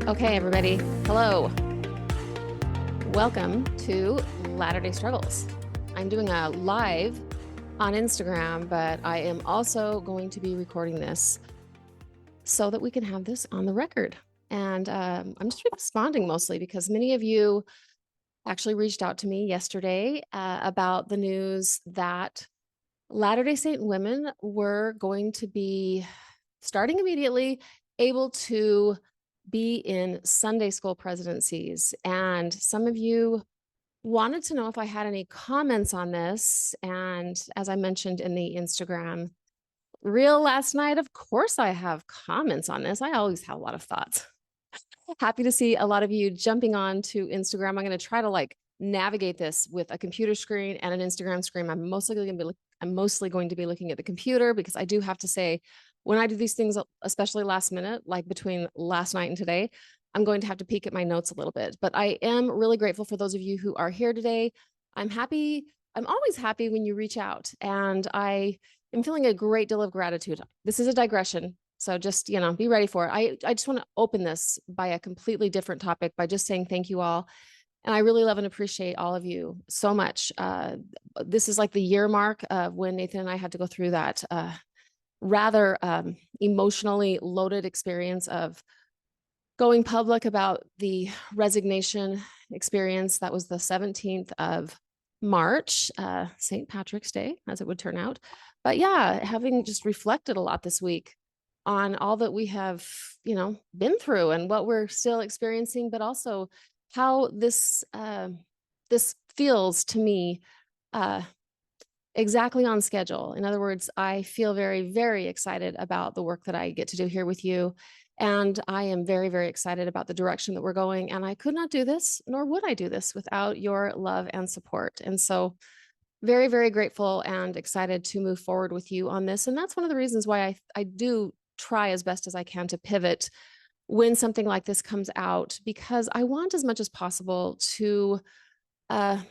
Okay, everybody. Hello. Welcome to Latter-day Struggles. I'm doing a live on Instagram, but I am also going to be recording this so that we can have this on the record. And I'm just responding mostly because many of you actually reached out to me yesterday about the news that Latter-day Saint women were going to be, starting immediately, able to be in Sunday school presidencies. And some of you wanted to know if I had any comments on this. And as I mentioned in the Instagram reel last night, of course I have comments on this. I always have a lot of thoughts. Happy to see a lot of you jumping on to Instagram. I'm going to try to navigate this with a computer screen and an Instagram screen. I'm mostly going to be looking at the computer because I do have to say, when I do these things, especially last minute, like between last night and today, I'm going to have to peek at my notes a little bit. But I am really grateful for those of you who are here today. I'm happy. I'm always happy when you reach out, and I am feeling a great deal of gratitude. This is a digression, so just, be ready for it. I just want to open this by a completely different topic by just saying thank you all. And I really love and appreciate all of you so much. This is like the year mark of when Nathan and I had to go through that rather emotionally loaded experience of going public about the resignation experience. That was the 17th of March, St. Patrick's Day, as it would turn out. But yeah, having just reflected a lot this week on all that we have, been through and what we're still experiencing, but also how this feels to me exactly on schedule. In other words, I feel very, very excited about the work that I get to do here with you. And I am very, very excited about the direction that we're going. And I could not do this, nor would I do this without your love and support. And so very, very grateful and excited to move forward with you on this. And that's one of the reasons why I do try as best as I can to pivot when something like this comes out, because I want as much as possible to, I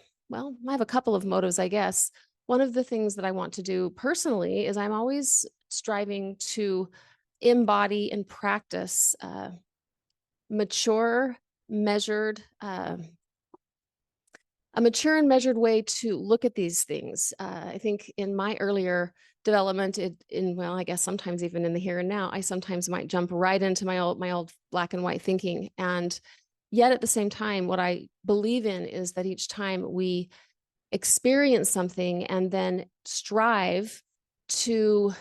have a couple of motives, I guess. One of the things that I want to do personally is I'm always striving to embody and practice mature, measured, a mature and measured way to look at these things. I think in my earlier development, I guess sometimes even in the here and now, I sometimes might jump right into my old black and white thinking. And yet at the same time, what I believe in is that each time we experience something and then strive to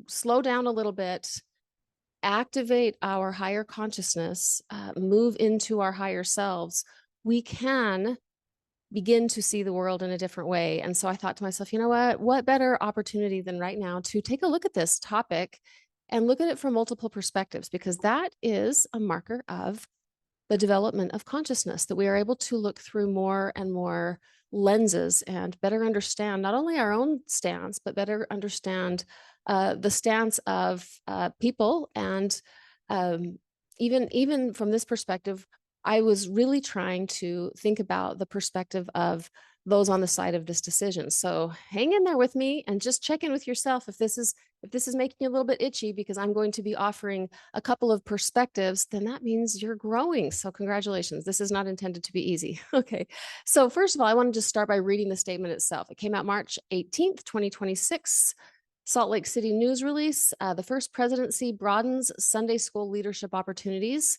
slow down a little bit, activate our higher consciousness, move into our higher selves, we can begin to see the world in a different way. And so I thought to myself, you know what better opportunity than right now to take a look at this topic and look at it from multiple perspectives, because that is a marker of the development of consciousness, that we are able to look through more and more lenses and better understand not only our own stance, but better understand the stance of people. And even from this perspective, I was really trying to think about the perspective of those on the side of this decision. So hang in there with me and just check in with yourself if this is making you a little bit itchy, because I'm going to be offering a couple of perspectives. Then that means you're growing. So congratulations. This is not intended to be easy. Okay. So first of all, I want to just start by reading the statement itself. It came out March 18th, 2026. Salt Lake City news release. The first presidency broadens Sunday school leadership opportunities.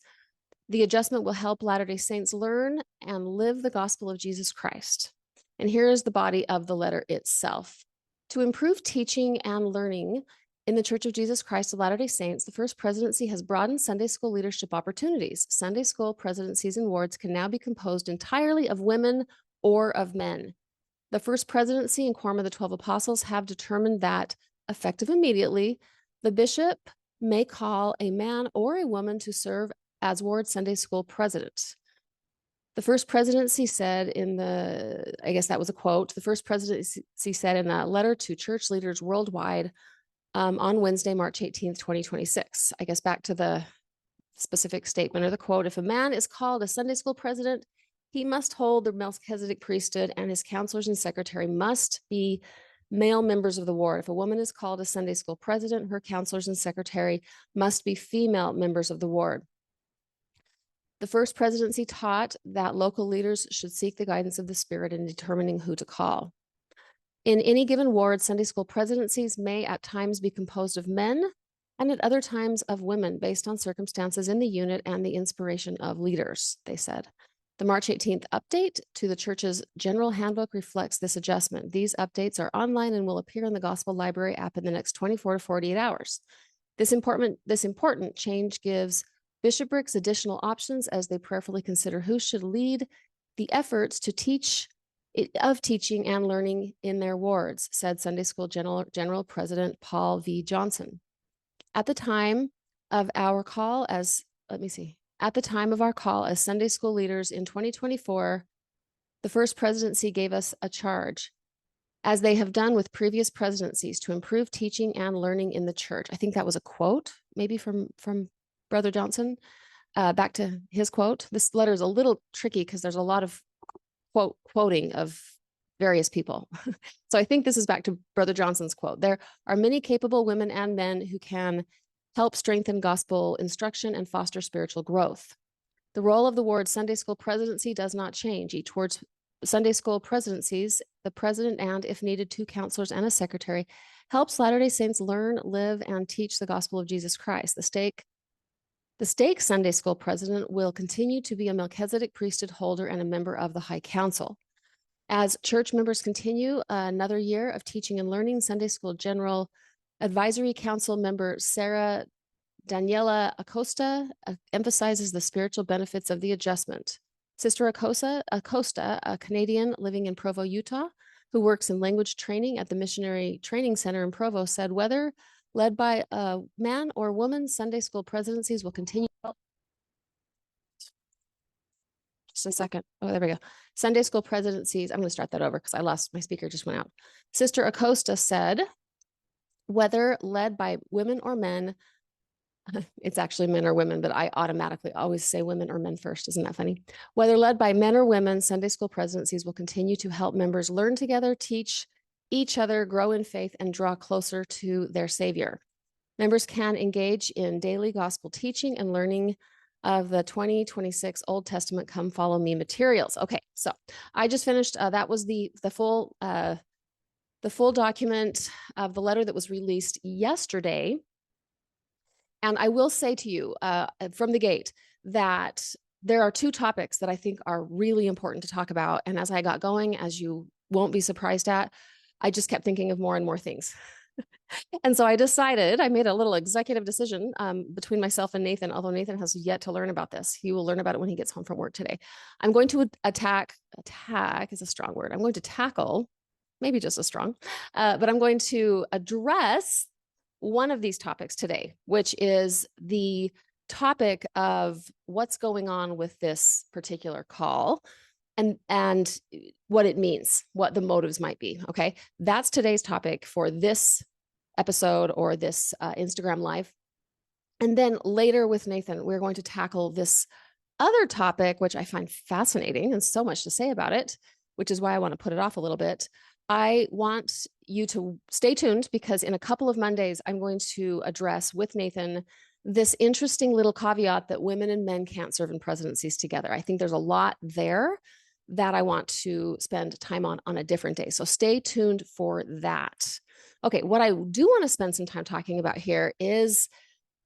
The adjustment will help Latter-day Saints learn and live the gospel of Jesus Christ. And here is the body of the letter itself. To improve teaching and learning in the Church of Jesus Christ of Latter-day Saints, the first presidency has broadened Sunday school leadership opportunities. Sunday school presidencies and wards can now be composed entirely of women or of men. The first presidency and quorum of the 12 apostles have determined that, effective immediately, the bishop may call a man or a woman to serve as ward Sunday school president. The first presidency said I guess that was a quote, the first presidency said in a letter to church leaders worldwide on Wednesday, March 18th, 2026. I guess back to the specific statement or the quote: if a man is called a Sunday school president, He must hold the Melchizedek priesthood, and his counselors and secretary must be male members of the ward. If a woman is called a Sunday school president, her counselors and secretary must be female members of the ward. The first presidency taught that local leaders should seek the guidance of the Spirit in determining who to call. In any given ward, Sunday school presidencies may at times be composed of men and at other times of women based on circumstances in the unit and the inspiration of leaders, they said. The March 18th update to the church's general handbook reflects this adjustment. These updates are online and will appear in the Gospel Library app in the next 24 to 48 hours. This important change gives bishoprics additional options as they prayerfully consider who should lead the efforts to teaching and learning in their wards, said Sunday School General President Paul V. Johnson. At the time of our call as Sunday school leaders in 2024, the first presidency gave us a charge, as they have done with previous presidencies, to improve teaching and learning in the church. I think that was a quote, maybe from Brother Johnson. Back to his quote. This letter is a little tricky because there's a lot of quoting of various people. So I think this is back to Brother Johnson's quote. There are many capable women and men who can help strengthen gospel instruction and foster spiritual growth. The role of the ward Sunday school presidency does not change. Each ward's Sunday school presidencies, the president and, if needed, 2 counselors and a secretary, helps Latter-day Saints learn, live, and teach the gospel of Jesus Christ. The stake Sunday school president will continue to be a Melchizedek priesthood holder and a member of the High Council. As church members continue another year of teaching and learning, Sunday School General Advisory Council member Sarah Daniela Acosta emphasizes the spiritual benefits of the adjustment. Sister Acosta, a Canadian living in Provo, Utah, who works in language training at the Missionary Training Center in Provo, said whether led by a man or woman, Sunday school presidencies will continue. Just a second. Oh, there we go. Sunday school presidencies. I'm going to start that over because I lost my speaker, just went out. Sister Acosta said, whether led by women or men, it's actually men or women, but I automatically always say women or men first. Isn't that funny? Whether led by men or women, Sunday school presidencies will continue to help members learn together, teach each other, grow in faith, and draw closer to their Savior. Members can engage in daily gospel teaching and learning of the 2026 Old Testament Come Follow Me materials. Okay, so I just finished. That was the full document of the letter that was released yesterday. And I will say to you from the gate that there are 2 topics that I think are really important to talk about. And as I got going, as you won't be surprised at, I just kept thinking of more and more things. And so I made a little executive decision between myself and Nathan, although Nathan has yet to learn about this. He will learn about it when he gets home from work today. I'm going to attack is a strong word. I'm going to tackle, maybe just as strong, but I'm going to address one of these topics today, which is the topic of what's going on with this particular call and what it means, what the motives might be. Okay. That's today's topic for this episode or this Instagram live. And then later with Nathan, we're going to tackle this other topic, which I find fascinating and so much to say about it, which is why I want to put it off a little bit. I want you to stay tuned because in a couple of Mondays, I'm going to address with Nathan this interesting little caveat that women and men can't serve in presidencies together. I think there's a lot there that I want to spend time on a different day. So stay tuned for that. Okay, what I do want to spend some time talking about here is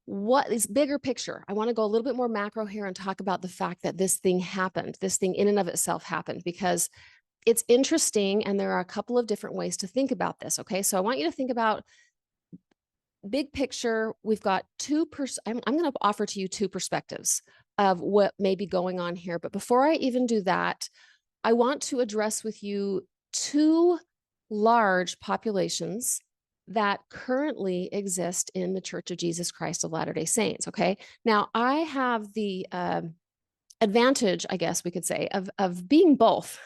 what is bigger picture. I want to go a little bit more macro here and talk about the fact that this thing happened. This thing in and of itself happened because it's interesting. And there are a couple of different ways to think about this. Okay. So I want you to think about big picture. We've got I'm going to offer to you 2 perspectives of what may be going on here. But before I even do that, I want to address with you 2 large populations that currently exist in the Church of Jesus Christ of Latter-day Saints. Okay. Now I have the advantage, I guess we could say, of being both.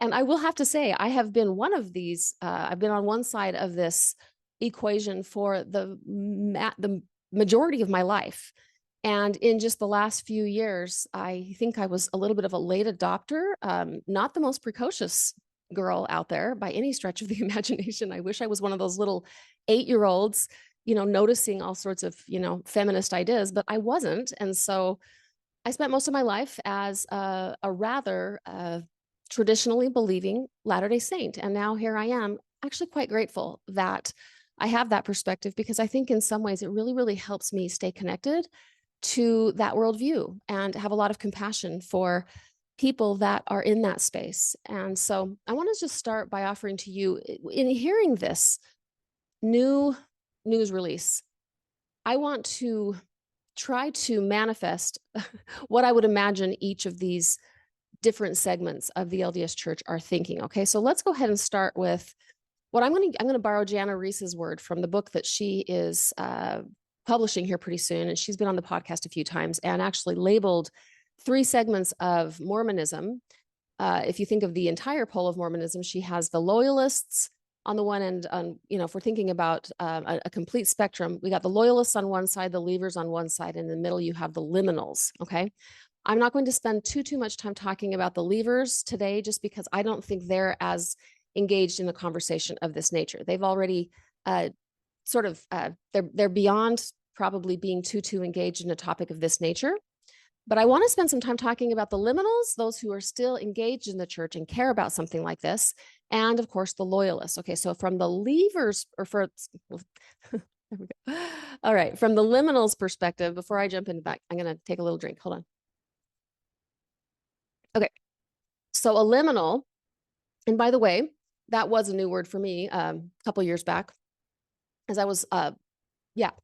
And I will have to say, I have been one of these, I've been on one side of this equation for the majority of my life. And in just the last few years, I think I was a little bit of a late adopter, not the most precocious girl out there by any stretch of the imagination. I wish I was one of those little 8-year-olds, noticing all sorts of, feminist ideas, but I wasn't. And so I spent most of my life as a rather traditionally believing Latter-day Saint. And now here I am, actually quite grateful that I have that perspective, because I think in some ways it really, really helps me stay connected to that worldview and have a lot of compassion for people that are in that space. And so I want to just start by offering to you, in hearing this new news release, I want to try to manifest what I would imagine each of these different segments of the LDS Church are thinking. Okay, so let's go ahead and start with what I'm going to borrow Jana Reese's word from the book that she is publishing here pretty soon. And she's been on the podcast a few times and actually labeled 3 segments of Mormonism. If you think of the entire pole of Mormonism, she has the loyalists on the one end. If we're thinking about a complete spectrum, we got the loyalists on one side, the leavers on one side, and in the middle you have the liminals. Okay, I'm not going to spend too much time talking about the leavers today, just because I don't think they're as engaged in a conversation of this nature. They've already they're beyond probably being too engaged in a topic of this nature. But I want to spend some time talking about the liminals, those who are still engaged in the church and care about something like this, and of course the loyalists. Okay, so from the leavers, there we go. All right, from the liminals perspective, before I jump into that, I'm going to take a little drink. Hold on. Okay, so a liminal, and by the way, that was a new word for me a couple years back, as I was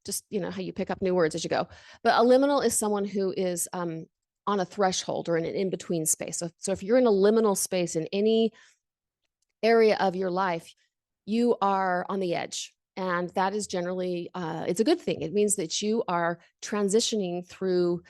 just how you pick up new words as you go. But a liminal is someone who is on a threshold or in an in-between space. So if you're in a liminal space in any area of your life, you are on the edge. And that is generally, it's a good thing. It means that you are transitioning through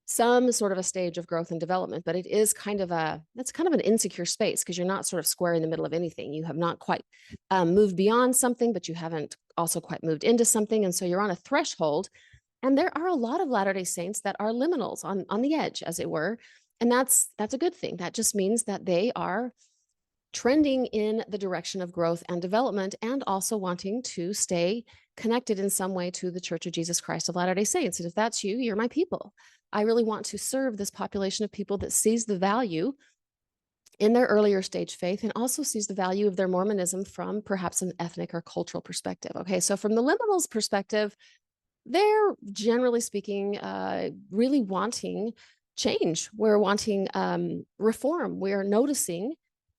some sort of a stage of growth and development, but it is that's kind of an insecure space, because you're not sort of square in the middle of anything. You have not quite moved beyond something, but you haven't also quite moved into something. And so you're on a threshold. And there are a lot of Latter-day Saints that are liminals on the edge, as it were. And that's a good thing. That just means that they are trending in the direction of growth and development, and also wanting to stay connected in some way to the Church of Jesus Christ of Latter-day Saints. And if that's you, you're my people. I really want to serve this population of people that sees the value in their earlier stage faith, and also sees the value of their Mormonism from perhaps an ethnic or cultural perspective. Okay, so from the liminals perspective, they're generally speaking really wanting change. We're wanting reform. We're noticing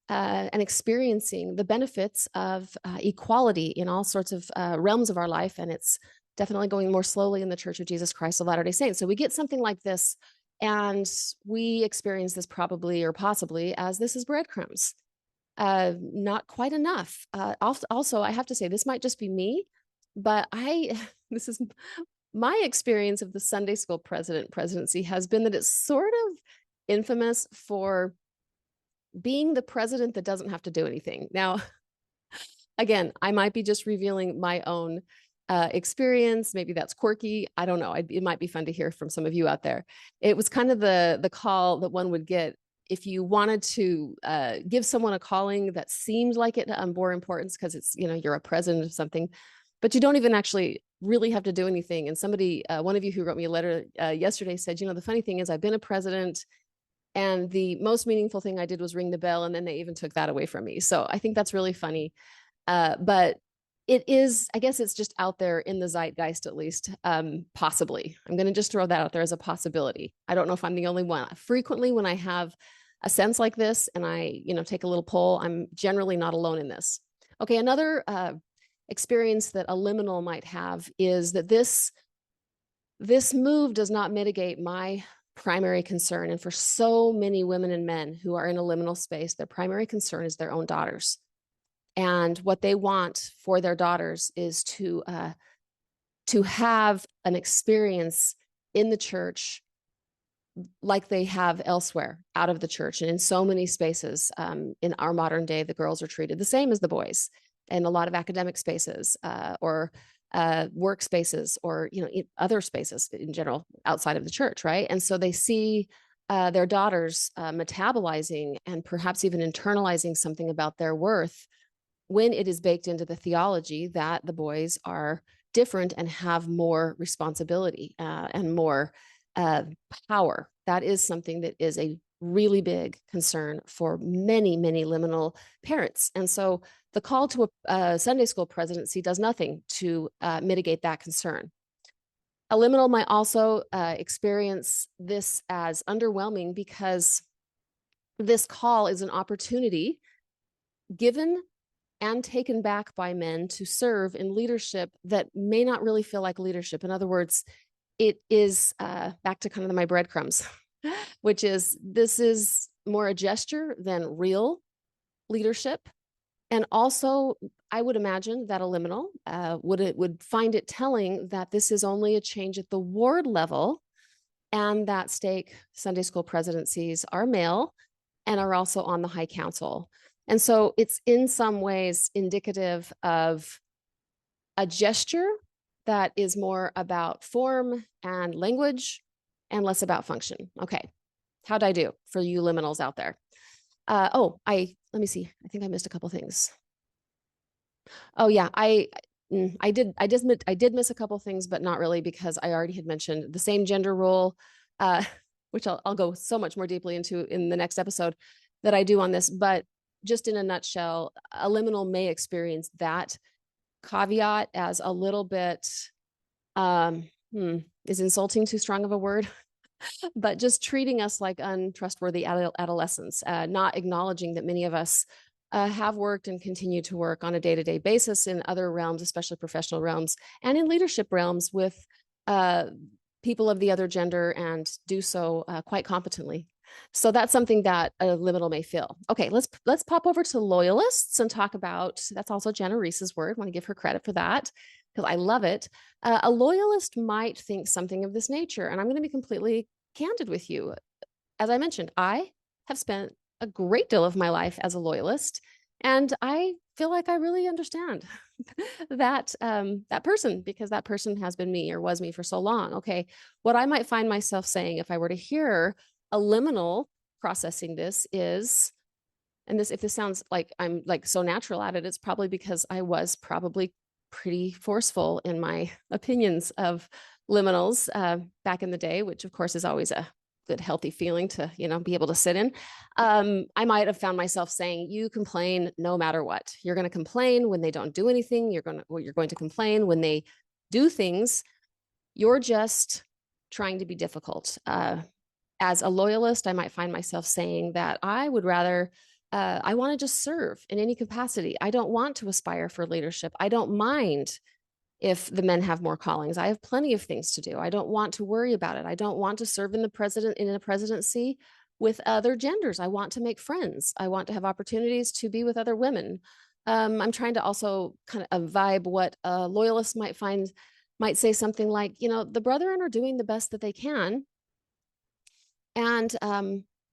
and experiencing the benefits of equality in all sorts of realms of our life. And it's definitely going more slowly in the Church of Jesus Christ of Latter-day Saints. So we get something like this, and we experience this probably or possibly as this is breadcrumbs. Not quite enough. Also, I have to say, this might just be me, but this is my experience of the Sunday school presidency has been that it's sort of infamous for being the president that doesn't have to do anything. Now, again, I might be just revealing my own experience. Maybe that's quirky. I don't know. It might be fun to hear from some of you out there. It was kind of the call that one would get if you wanted to give someone a calling that seemed like it bore importance, because it's, you're a president of something, but you don't even actually really have to do anything. And somebody, one of you who wrote me a letter yesterday said, the funny thing is I've been a president, and the most meaningful thing I did was ring the bell, and then they even took that away from me. So I think that's really funny. But it is, I guess it's just out there in the zeitgeist, at least, possibly. I'm going to just throw that out there as a possibility. I don't know if I'm the only one. Frequently, when I have a sense like this and I, take a little poll, I'm generally not alone in this. Okay, another experience that a liminal might have is that this move does not mitigate my primary concern. And for so many women and men who are in a liminal space, their primary concern is their own daughters. And what they want for their daughters is to have an experience in the church like they have elsewhere out of the church. And in so many spaces in our modern day, the girls are treated the same as the boys in a lot of academic spaces, or workspaces or, other spaces in general outside of the church, right? And so they see their daughters metabolizing and perhaps even internalizing something about their worth when it is baked into the theology that the boys are different and have more responsibility and more power. That is something that is a really big concern for many, many liminal parents. And so the call to a Sunday school presidency does nothing to mitigate that concern. A liminal might also experience this as underwhelming because this call is an opportunity given and taken back by men to serve in leadership that may not really feel like leadership. In other words, it is back to kind of my breadcrumbs, which is this is more a gesture than real leadership. And also, I would imagine that a liminal would find it telling that this is only a change at the ward level and that stake Sunday school presidencies are male and are also on the high council. And so it's in some ways indicative of a gesture that is more about form and language and less about function. Okay, how'd I do for you liminals out there? Let me see. I think I missed a couple things. Oh yeah, I did miss a couple things, but not really because I already had mentioned the same gender role, which I'll go so much more deeply into in the next episode that I do on this. But just in a nutshell, a liminal may experience that caveat as a little bit, is insulting too strong of a word? But just treating us like untrustworthy adolescents, not acknowledging that many of us have worked and continue to work on a day-to-day basis in other realms, especially professional realms and in leadership realms with people of the other gender and do so quite competently. So that's something that a liminal may feel. Okay, let's pop over to loyalists and talk about, that's also Jenna Reese's word. I want to give her credit for that because I love it. A loyalist might think something of this nature, and I'm going to be completely candid with you. As I mentioned, I have spent a great deal of my life as a loyalist, and I feel like I really understand that person because that person has been me or was me for so long. Okay, what I might find myself saying if I were to hear a liminal processing this is, and this, if this sounds like I'm like so natural at it, it's probably because I was probably pretty forceful in my opinions of liminals back in the day, which of course is always a good, healthy feeling to, be able to sit in. I might have found myself saying, you complain no matter what. You're going to complain when they don't do anything. You're going to complain when they do things. You're just trying to be difficult. As a loyalist, I might find myself saying that I would rather, I want to just serve in any capacity. I don't want to aspire for leadership. I don't mind if the men have more callings. I have plenty of things to do. I don't want to worry about it. I don't want to serve in a presidency with other genders. I want to make friends. I want to have opportunities to be with other women. I'm trying to also kind of vibe what a loyalist might say something like, the brethren are doing the best that they can. And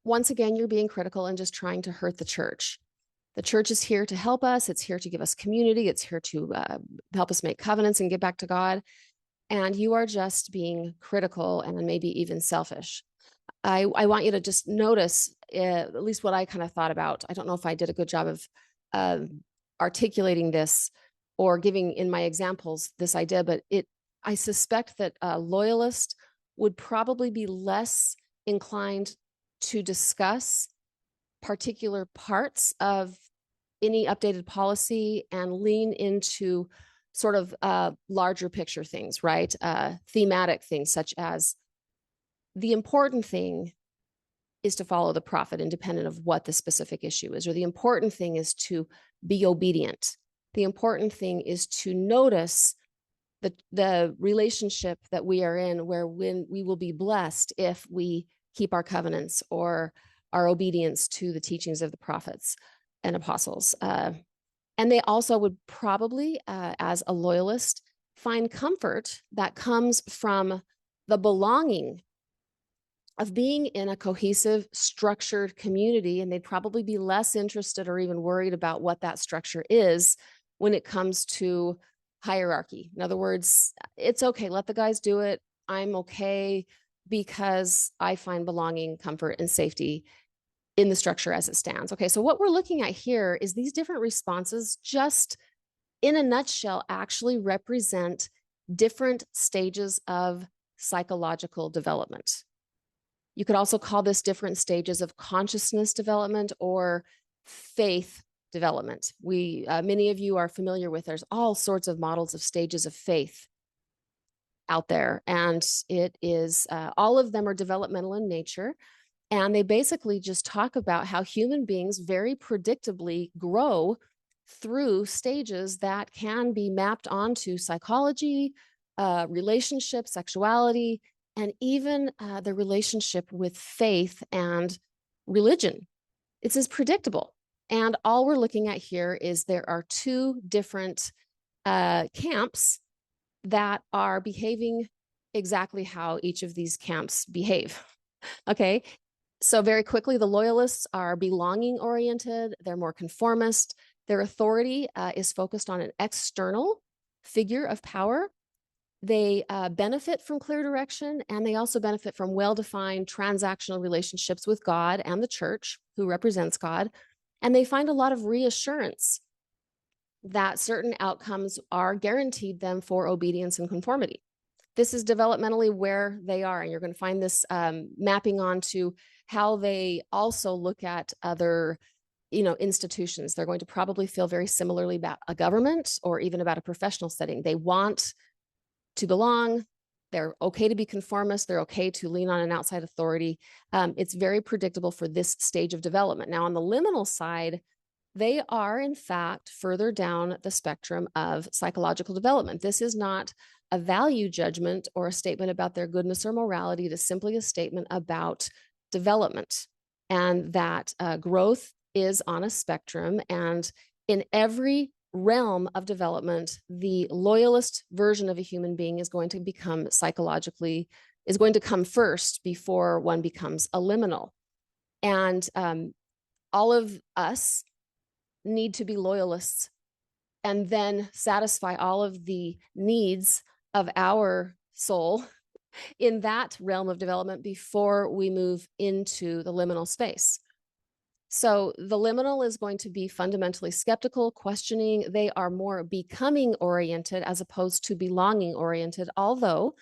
once again, you're being critical and just trying to hurt the church. The church is here to help us. It's here to give us community. It's here to help us make covenants and get back to God. And you are just being critical and maybe even selfish. I want you to just notice at least what I kind of thought about. I don't know if I did a good job of articulating this or giving in my examples this idea, but I suspect that a loyalist would probably be less inclined to discuss particular parts of any updated policy and lean into sort of larger picture things, right? Thematic things such as the important thing is to follow the prophet independent of what the specific issue is, or the important thing is to be obedient. The important thing is to notice the relationship that we are in, where when we will be blessed if we keep our covenants or our obedience to the teachings of the prophets and apostles. And they also would probably, as a loyalist, find comfort that comes from the belonging of being in a cohesive, structured community. And they'd probably be less interested or even worried about what that structure is when it comes to hierarchy. In other words, it's okay, let the guys do it. I'm okay because I find belonging, comfort, and safety in the structure as it stands. Okay, so what we're looking at here is these different responses, just in a nutshell, actually represent different stages of psychological development. You could also call this different stages of consciousness development or faith development. Many of you are familiar with, there's all sorts of models of stages of faith out there, and it is all of them are developmental in nature, and they basically just talk about how human beings very predictably grow through stages that can be mapped onto psychology, relationship, sexuality, and even the relationship with faith and religion. It's as predictable. And all we're looking at here is there are two different camps that are behaving exactly how each of these camps behave. Okay. So very quickly, the loyalists are belonging oriented. They're more conformist. Their authority is focused on an external figure of power. They benefit from clear direction, and they also benefit from well-defined transactional relationships with God and the church, who represents God. And they find a lot of reassurance that certain outcomes are guaranteed them for obedience and conformity. This is developmentally where they are, and you're going to find this mapping onto how they also look at other institutions. They're going to probably feel very similarly about a government or even about a professional setting. They want to belong. They're okay to be conformist. They're okay to lean on an outside authority. It's very predictable for this stage of development. Now, on the liminal side, they are, in fact, further down the spectrum of psychological development. This is not a value judgment or a statement about their goodness or morality. It is simply a statement about development, and that growth is on a spectrum. And in every realm of development, the loyalist version of a human being is going to become psychologically, is going to come first before one becomes a liminal. And all of us need to be loyalists and then satisfy all of the needs of our soul in that realm of development before we move into the liminal space. So the liminal is going to be fundamentally skeptical, questioning. They are more becoming oriented as opposed to belonging oriented, although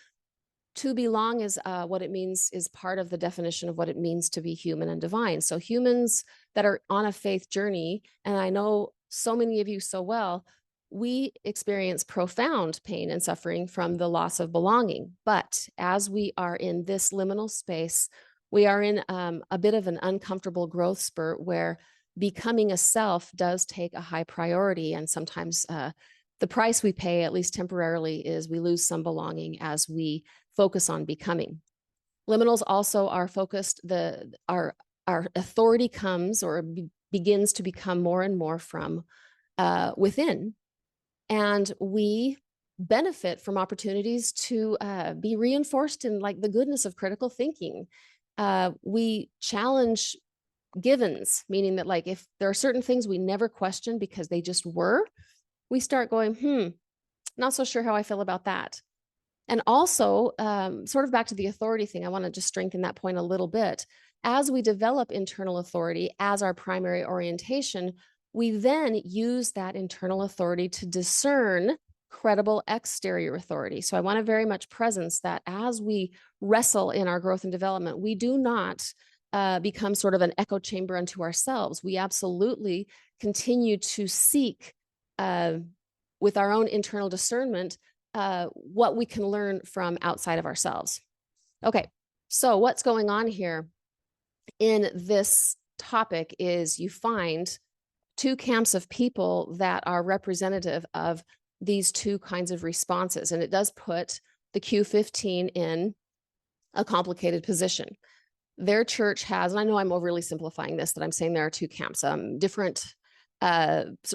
to belong is what it means, is part of the definition of what it means to be human and divine. So humans that are on a faith journey, and I know so many of you so well, we experience profound pain and suffering from the loss of belonging. But as we are in this liminal space, we are in a bit of an uncomfortable growth spurt where becoming a self does take a high priority. And sometimes the price we pay, at least temporarily, is we lose some belonging as we focus on becoming. Liminals also are focused, our authority comes or begins to become more and more from within. And we benefit from opportunities to be reinforced in like the goodness of critical thinking. We challenge givens, meaning that like if there are certain things we never question because they just were, we start going, not so sure how I feel about that. And also, sort of back to the authority thing, I want to just strengthen that point a little bit. As we develop internal authority as our primary orientation, we then use that internal authority to discern credible exterior authority. So I want to very much presence that as we wrestle in our growth and development, we do not become sort of an echo chamber unto ourselves. We absolutely continue to seek with our own internal discernment what we can learn from outside of ourselves. Okay, so what's going on here in this topic is you find two camps of people that are representative of these two kinds of responses. And it does put the Q15 in a complicated position. Their church has, and I know I'm overly simplifying this, that I'm saying there are two camps. Different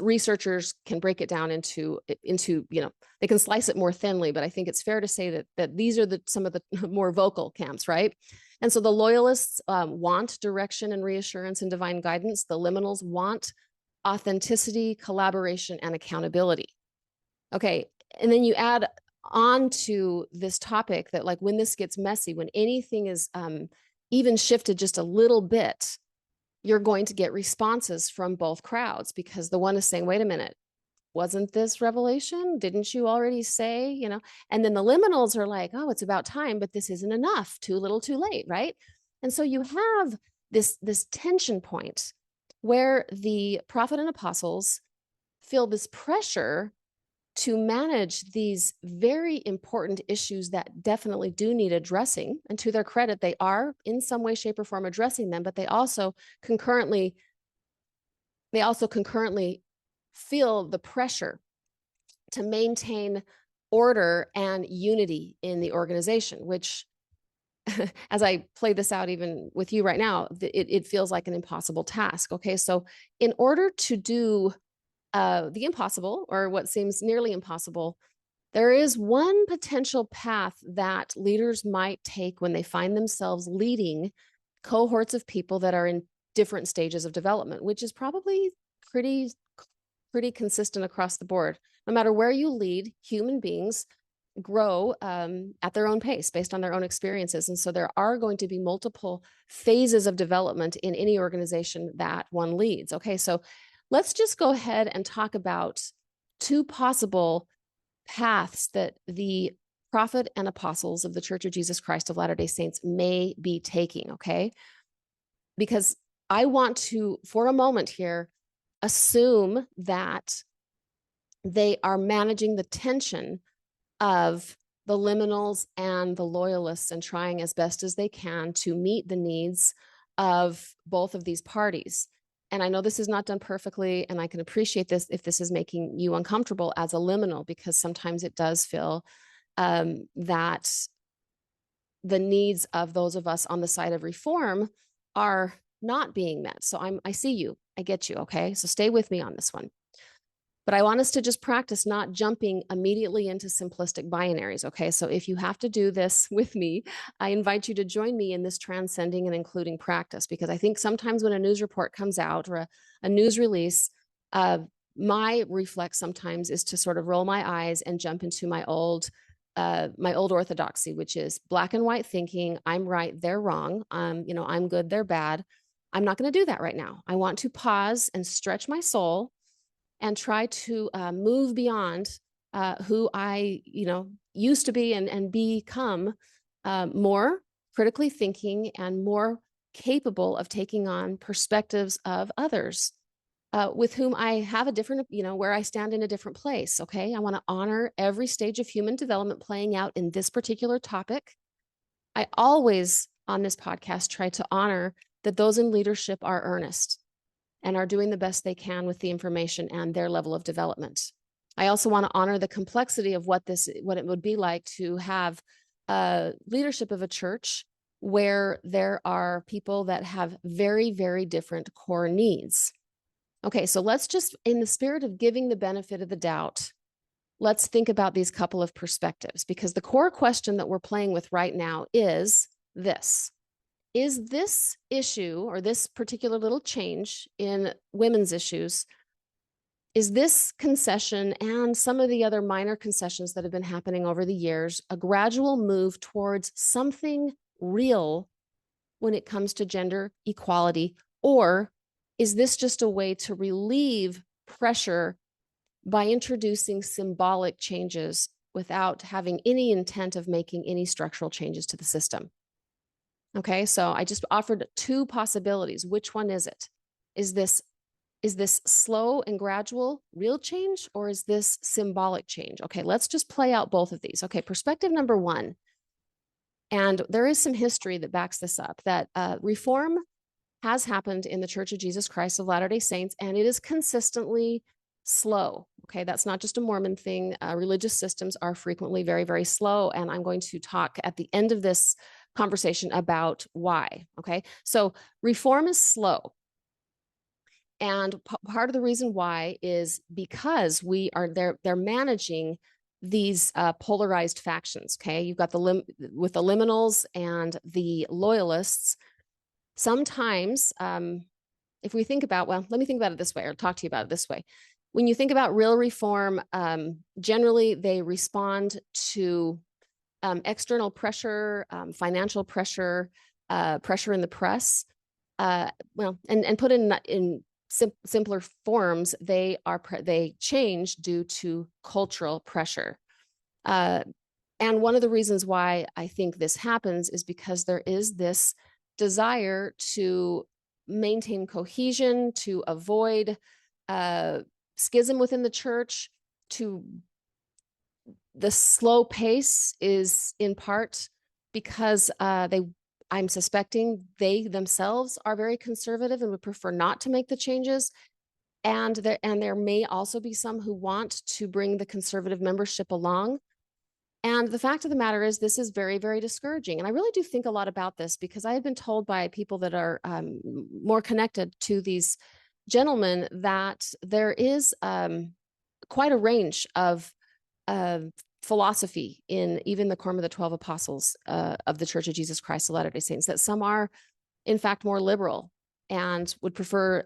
researchers can break it down into, they can slice it more thinly, but I think it's fair to say that these are some of the more vocal camps, right? And so the loyalists want direction and reassurance and divine guidance. The liminals want authenticity, collaboration, and accountability. Okay, And then you add on to this topic that, like, when this gets messy, when anything is even shifted just a little bit, you're going to get responses from both crowds, because the one is saying, wait a minute, wasn't this revelation? Didn't you already say, And then the liminals are like, oh, it's about time, but this isn't enough, too little, too late, right? And so you have this tension point where the prophet and apostles feel this pressure to manage these very important issues that definitely do need addressing. And to their credit, they are in some way, shape, or form addressing them, but they also concurrently feel the pressure to maintain order and unity in the organization, which, as I play this out even with you right now, it feels like an impossible task. Okay, so in order to do the impossible, or what seems nearly impossible, there is one potential path that leaders might take when they find themselves leading cohorts of people that are in different stages of development, which is probably pretty consistent across the board. No matter where you lead, human beings grow at their own pace based on their own experiences. And so there are going to be multiple phases of development in any organization that one leads. Okay, so let's just go ahead and talk about two possible paths that the prophet and apostles of the Church of Jesus Christ of Latter-day Saints may be taking, okay? Because I want to, for a moment here, assume that they are managing the tension of the liminals and the loyalists and trying as best as they can to meet the needs of both of these parties. And I know this is not done perfectly, and I can appreciate this if this is making you uncomfortable as a liminal, because sometimes it does feel that the needs of those of us on the side of reform are not being met. So I see you, I get you, okay? So stay with me on this one. But I want us to just practice not jumping immediately into simplistic binaries, okay? So if you have to do this with me, I invite you to join me in this transcending and including practice, because I think sometimes when a news report comes out, or a news release, my reflex sometimes is to sort of roll my eyes and jump into my old orthodoxy, which is black and white thinking. I'm right, they're wrong. I'm good, they're bad. I'm not going to do that right now. I want to pause and stretch my soul and try to move beyond who I, used to be, and become more critically thinking and more capable of taking on perspectives of others with whom I have a different, where I stand in a different place. Okay. I want to honor every stage of human development playing out in this particular topic. I always on this podcast try to honor that those in leadership are earnest and are doing the best they can with the information and their level of development. I also want to honor the complexity of what it would be like to have leadership of a church where there are people that have very, very different core needs. Okay, so let's just, in the spirit of giving the benefit of the doubt, let's think about these couple of perspectives, because the core question that we're playing with right now is this. Is this issue, or this particular little change in women's issues, is this concession and some of the other minor concessions that have been happening over the years a gradual move towards something real when it comes to gender equality? Or is this just a way to relieve pressure by introducing symbolic changes without having any intent of making any structural changes to the system? Okay, so I just offered two possibilities. Which one is it? Is this slow and gradual real change, or is this symbolic change? Okay, let's just play out both of these. Okay, perspective number one, and there is some history that backs this up, that reform has happened in the Church of Jesus Christ of Latter-day Saints, and it is consistently slow. Okay, that's not just a Mormon thing. Religious systems are frequently very, very slow, and I'm going to talk at the end of this conversation about why. Okay, so reform is slow, and part of the reason why is because they're managing these polarized factions. Okay, you've got with the liminals and the loyalists. Sometimes, if we think about, well, let me think about it this way, or talk to you about it this way. when you think about real reform, generally they respond to external pressure, financial pressure, pressure in the press. And put in simpler forms, they change due to cultural pressure. And one of the reasons why I think this happens is because there is this desire to maintain cohesion, to avoid schism within the church. The slow pace is in part because I'm suspecting they themselves are very conservative and would prefer not to make the changes. And there may also be some who want to bring the conservative membership along. And the fact of the matter is, this is very, very discouraging. And I really do think a lot about this because I have been told by people that are more connected to these gentlemen that there is quite a range of philosophy in even the Quorum of the 12 Apostles of the Church of Jesus Christ of Latter-day Saints, that some are, in fact, more liberal and would prefer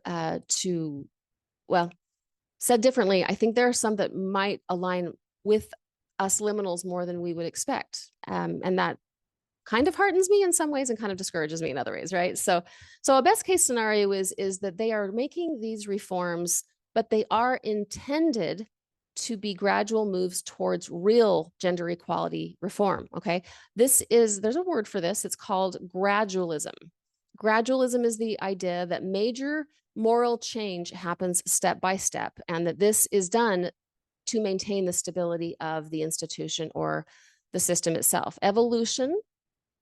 said differently, I think there are some that might align with us liminals more than we would expect. And that kind of heartens me in some ways and kind of discourages me in other ways, right? So a best case scenario is that they are making these reforms, but they are intended to be gradual moves towards real gender equality reform, okay? There's a word for this. It's called gradualism. Gradualism is the idea that major moral change happens step by step, and that this is done to maintain the stability of the institution or the system itself. Evolution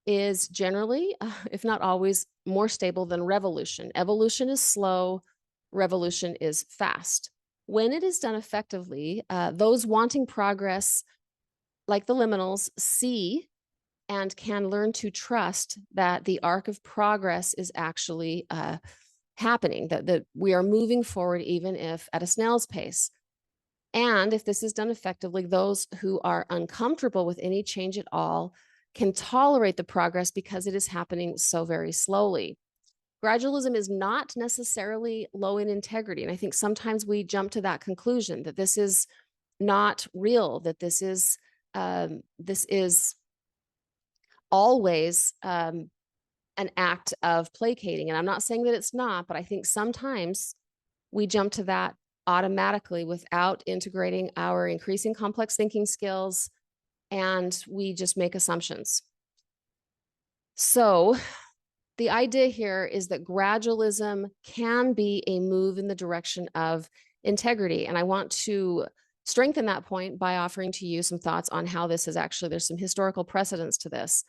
is generally, if not always, more stable than revolution. Evolution is slow, revolution is fast. When it is done effectively, those wanting progress, like the liminals, see and can learn to trust that the arc of progress is actually happening, that we are moving forward, even if at a snail's pace. And if this is done effectively, those who are uncomfortable with any change at all can tolerate the progress because it is happening so very slowly. Gradualism is not necessarily low in integrity. And I think sometimes we jump to that conclusion that this is not real, that this is always an act of placating. And I'm not saying that it's not, but I think sometimes we jump to that automatically without integrating our increasing complex thinking skills, and we just make assumptions. So the idea here is that gradualism can be a move in the direction of integrity. And I want to strengthen that point by offering to you some thoughts on how this is actually, there's some historical precedents to this.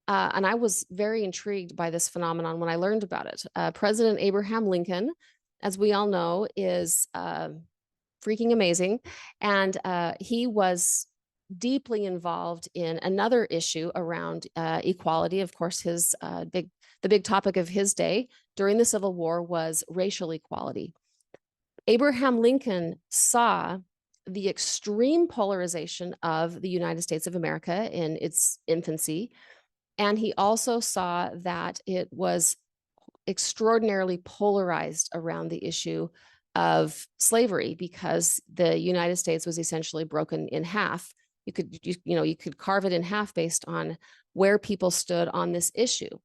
And I was very intrigued by this phenomenon when I learned about it. President Abraham Lincoln, as we all know, is freaking amazing. And he was deeply involved in another issue around equality. Of course, the big topic of his day during the Civil War was racial equality. Abraham Lincoln saw the extreme polarization of the United States of America in its infancy. And he also saw that it was extraordinarily polarized around the issue of slavery because the United States was essentially broken in half. You could carve it in half based on where people stood on this issue.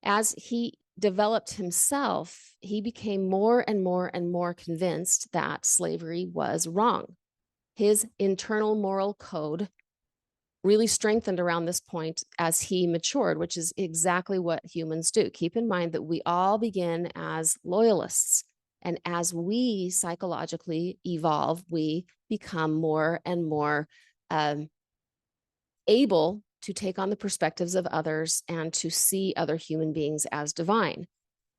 As he developed himself, he became more and more and more convinced that slavery was wrong. His internal moral code really strengthened around this point as he matured, which is exactly what humans do. Keep in mind that we all begin as loyalists. And as we psychologically evolve, we become more and more able to take on the perspectives of others and to see other human beings as divine.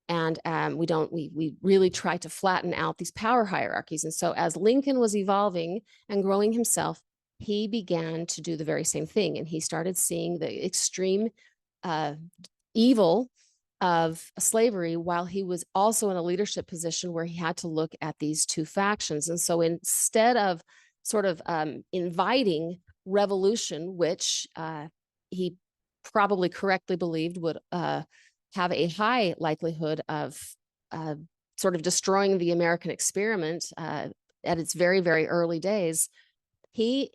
And we really try to flatten out these power hierarchies. And so as Lincoln was evolving and growing himself, he began to do the very same thing. And he started seeing the extreme evil of slavery while he was also in a leadership position where he had to look at these two factions. And so instead of sort of inviting revolution, which he probably correctly believed would have a high likelihood of sort of destroying the American experiment, at its very, very early days, he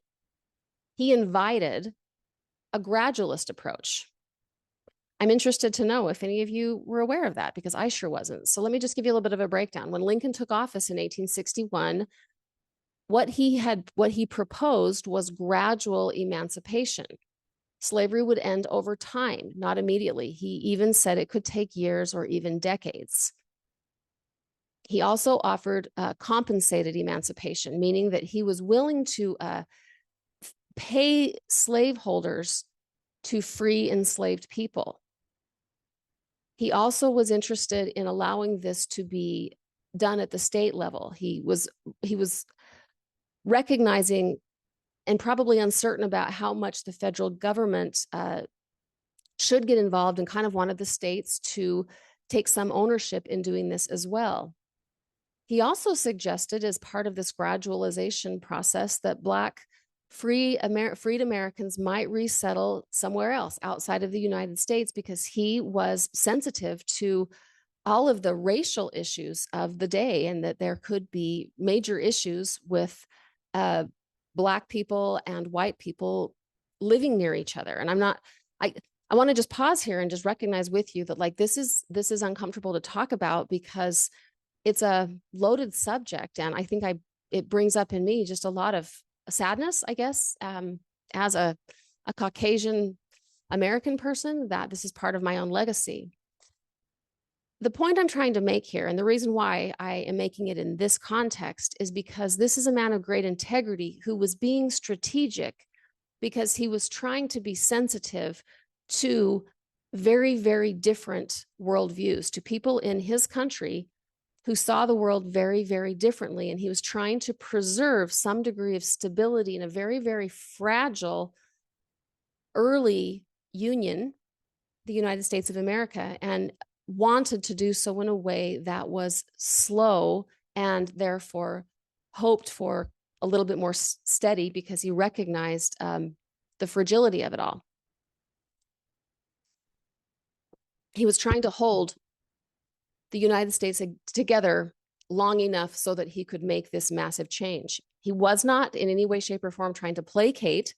invited a gradualist approach. I'm interested to know if any of you were aware of that, because I sure wasn't. So let me just give you a little bit of a breakdown. When Lincoln took office in 1861, what he proposed was gradual emancipation. Slavery would end over time, not immediately. He even said it could take years or even decades. He also offered compensated emancipation, meaning that he was willing to pay slaveholders to free enslaved people. He also was interested in allowing this to be done at the state level. He was recognizing and probably uncertain about how much the federal government should get involved, and kind of wanted the states to take some ownership in doing this as well. He also suggested, as part of this gradualization process, that Black freed Americans might resettle somewhere else outside of the United States, because he was sensitive to all of the racial issues of the day, and that there could be major issues with Black people and white people living near each other. And I want to just pause here and just recognize with you that, like, this is uncomfortable to talk about, because it's a loaded subject, and I think it brings up in me just a lot of sadness, I guess, as a Caucasian American person, that this is part of my own legacy. The point I'm trying to make here, and the reason why I am making it in this context, is because this is a man of great integrity who was being strategic, because he was trying to be sensitive to very, very different worldviews, to people in his country who saw the world very, very differently. And he was trying to preserve some degree of stability in a very, very fragile early union, the United States of America, and wanted to do so in a way that was slow, and therefore hoped for a little bit more steady, because he recognized the fragility of it all. He was trying to hold the United States together long enough so that he could make this massive change. He was not in any way, shape, or form trying to placate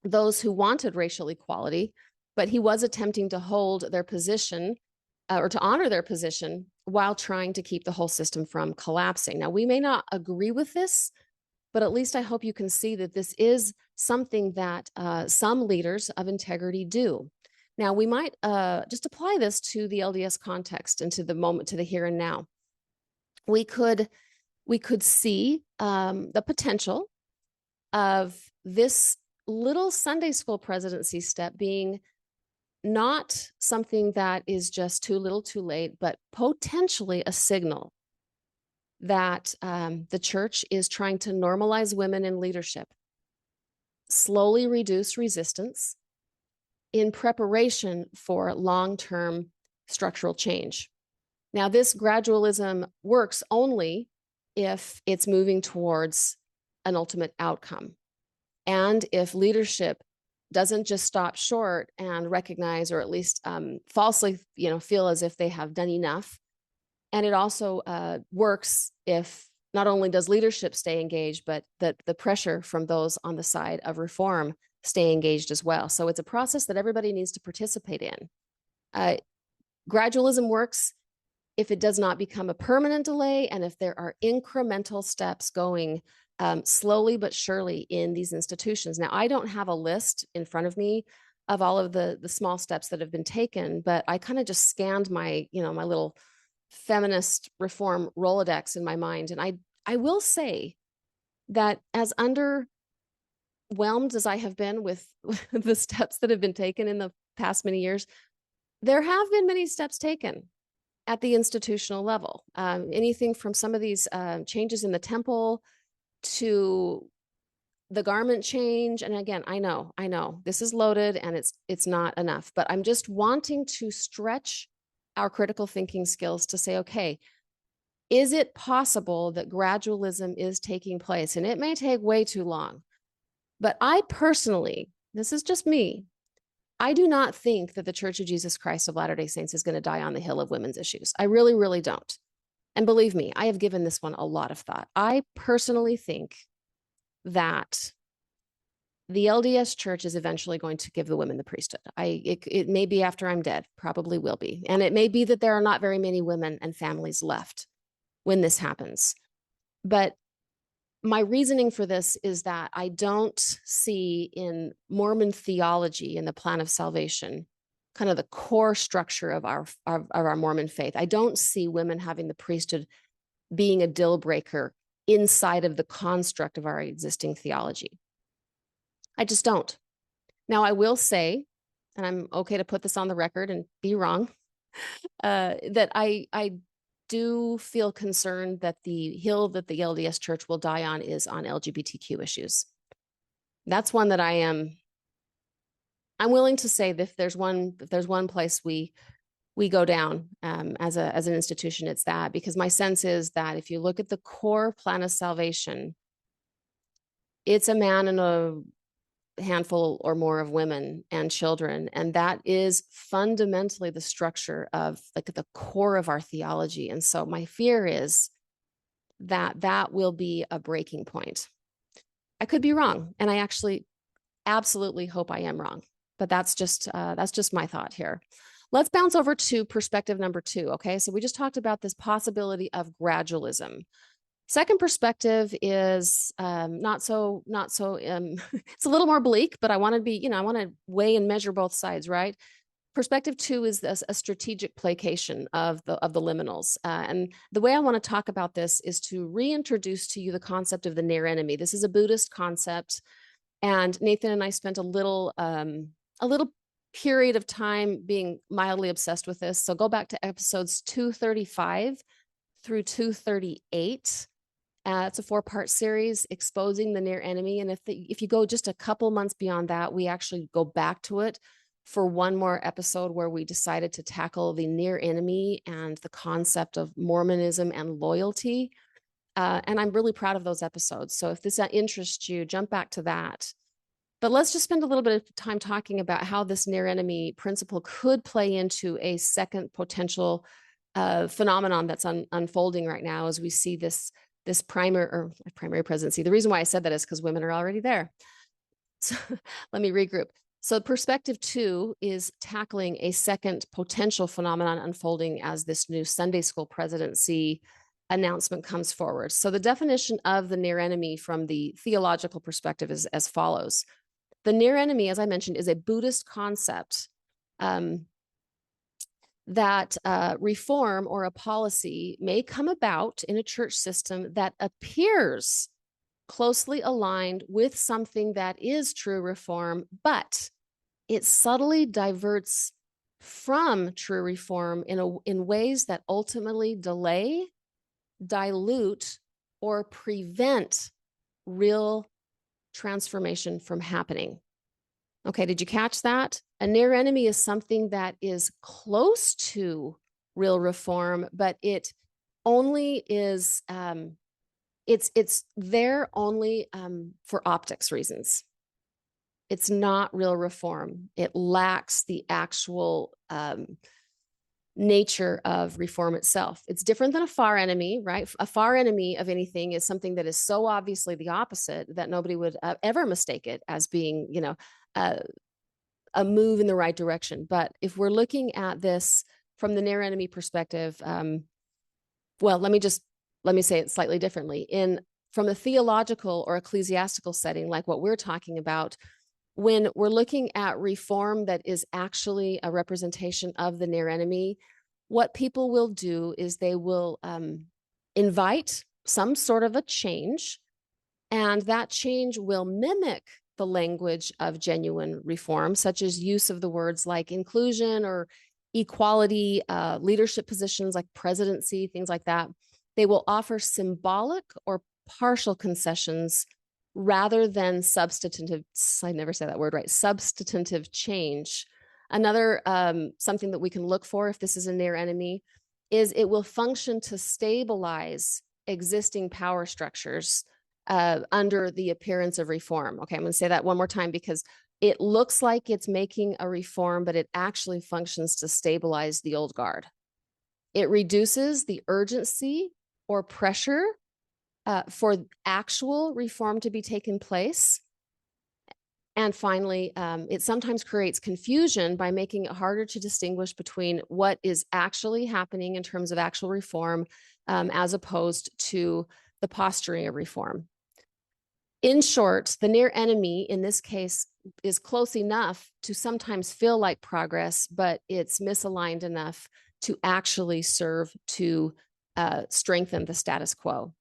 those who wanted racial equality, but he was attempting to hold their position or to honor their position while trying to keep the whole system from collapsing. Now, we may not agree with this, but at least I hope you can see that this is something that some leaders of integrity do. Now, we might just apply this to the LDS context and to the moment, to the here and now. We could see the potential of this little Sunday school presidency step being not something that is just too little too late, but potentially a signal that the church is trying to normalize women in leadership, slowly reduce resistance in preparation for long-term structural change. Now, this gradualism works only if it's moving towards an ultimate outcome, and if leadership doesn't just stop short and recognize, or at least falsely, feel as if they have done enough. And it also works if not only does leadership stay engaged, but that the pressure from those on the side of reform stay engaged as well. So it's a process that everybody needs to participate in. Gradualism works if it does not become a permanent delay, and if there are incremental steps going slowly but surely in these institutions. Now, I don't have a list in front of me of all of the small steps that have been taken, but I kind of just scanned my, my little feminist reform Rolodex in my mind. And I will say that, as underwhelmed as I have been with the steps that have been taken in the past many years, there have been many steps taken at the institutional level. Anything from some of these changes in the temple to the garment change. And again, I know this is loaded and it's not enough, but I'm just wanting to stretch our critical thinking skills to say, okay, is it possible that gradualism is taking place? And it may take way too long, but I personally, this is just me, I do not think that the Church of Jesus Christ of Latter-day Saints is going to die on the hill of women's issues. I really, really don't. And believe me, I have given this one a lot of thought. I personally think that the LDS Church is eventually going to give the women the priesthood. It may be after I'm dead, probably will be. And it may be that there are not very many women and families left when this happens. But my reasoning for this is that I don't see in Mormon theology, in the plan of salvation, kind of the core structure of our Mormon faith. I don't see women having the priesthood being a deal breaker inside of the construct of our existing theology. I just don't. Now, I will say, and I'm okay to put this on the record and be wrong, that I do feel concerned that the hill that the LDS Church will die on is on LGBTQ issues. That's one that I'm willing to say that if there's one place we go down as an institution, it's that, because my sense is that if you look at the core plan of salvation, it's a man and a handful or more of women and children, and that is fundamentally the structure of like the core of our theology. And so my fear is that that will be a breaking point. I could be wrong, and I actually absolutely hope I am wrong, but that's just my thought here. Let's bounce over to perspective number 2. Okay, so we just talked about this possibility of gradualism. Second perspective is not so it's a little more bleak, but I want to weigh and measure both sides, right? Perspective 2 is a strategic placation of the liminals. And the way I want to talk about this is to reintroduce to you the concept of the near enemy. This is a Buddhist concept, and Nathan and I spent a little period of time being mildly obsessed with this. So go back to episodes 235 through 238. It's a 4-part series exposing the near enemy. And if you go just a couple months beyond that, we actually go back to it for one more episode where we decided to tackle the near enemy and the concept of Mormonism and loyalty. And I'm really proud of those episodes. So if this interests you, jump back to that. But let's just spend a little bit of time talking about how this near enemy principle could play into a second potential phenomenon that's unfolding right now as we see this primary presidency. The reason why I said that is because women are already there. So let me regroup. So perspective 2 is tackling a second potential phenomenon unfolding as this new Sunday school presidency announcement comes forward. So the definition of the near enemy from the theological perspective is as follows. The near enemy, as I mentioned, is a Buddhist concept that reform or a policy may come about in a church system that appears closely aligned with something that is true reform, but it subtly diverts from true reform in ways that ultimately delay, dilute, or prevent real transformation from happening. Okay, did you catch that? A near enemy is something that is close to real reform, but it only is it's there only for optics reasons. It's not real reform. It lacks the actual nature of reform itself. It's different than a far enemy, right? A far enemy of anything is something that is so obviously the opposite that nobody would ever mistake it as being, a move in the right direction. But if we're looking at this from the near enemy perspective, well, let me say it slightly differently. From a theological or ecclesiastical setting, like what we're talking about, when we're looking at reform that is actually a representation of the near enemy, what people will do is they will invite some sort of a change, and that change will mimic the language of genuine reform, such as use of the words like inclusion or equality, leadership positions like presidency, things like that. They will offer symbolic or partial concessions rather than substantive, I never say that word right, substantive change. Another something that we can look for if this is a near enemy is it will function to stabilize existing power structures under the appearance of reform. Okay, I'm going to say that one more time because it looks like it's making a reform, but it actually functions to stabilize the old guard. It reduces the urgency or pressure for actual reform to be taken place. And finally, it sometimes creates confusion by making it harder to distinguish between what is actually happening in terms of actual reform as opposed to the posturing of reform. In short, the near enemy in this case is close enough to sometimes feel like progress, but it's misaligned enough to actually serve to strengthen the status quo.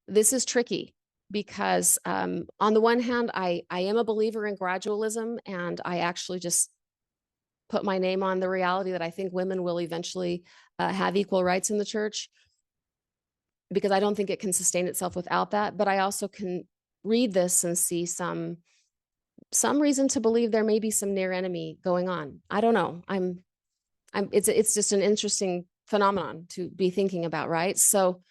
This is tricky because on the one hand, I am a believer in gradualism, and I actually just put my name on the reality that I think women will eventually have equal rights in the church, because I don't think it can sustain itself without that. But I also can read this and see some reason to believe there may be some near enemy going on. I don't know. It's just an interesting phenomenon to be thinking about, right? So